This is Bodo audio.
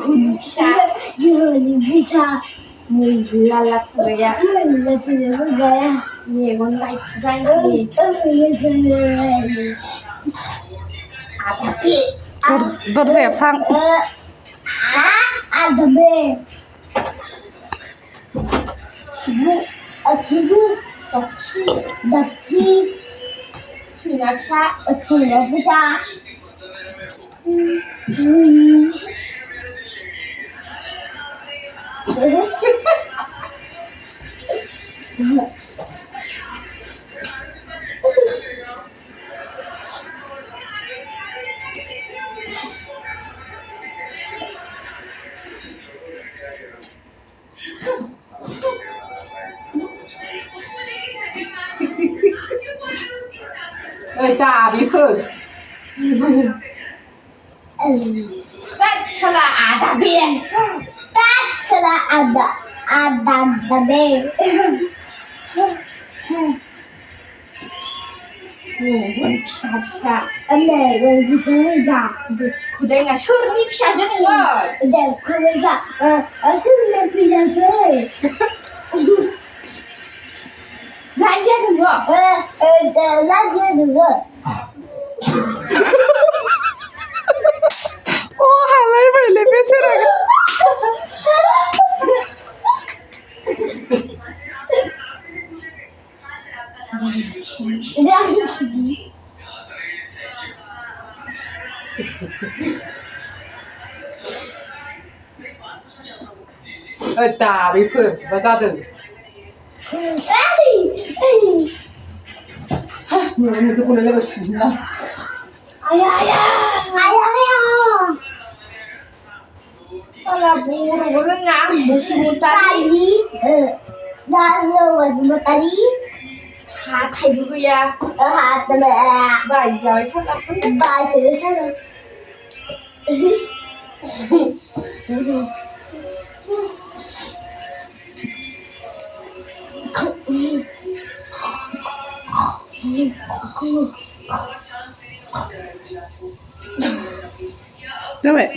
지훈이 지훈이 비사 몰라라츠야 몰라지는 거야. 니 원나잇 주장이 아다피 Dur Fang. ada B. Sibuk, sibuk, daki, 지나차 silabuta. Ơi tà bí phử. 쌀쳐라 아다비 Tatsala ada B. 원 피사피사 Ane, gon bisa. 고댕아 셔름이 피사주는 거 Udah, kau bisa. Sudah bisa sih. 라지하는 거 Lagi dulu. Oh halay phải lên bên xe này. Udah. Ơi tà bí phử và ra từ. Người tôi còn lấy vào xuống nào. 아야야 Ayah. 알아 모르냐 무슨 딸이 Tadi, dah was tadi. 다 탈북이야 Ada 나 이제 살다 bahasa sana. Đúng vậy.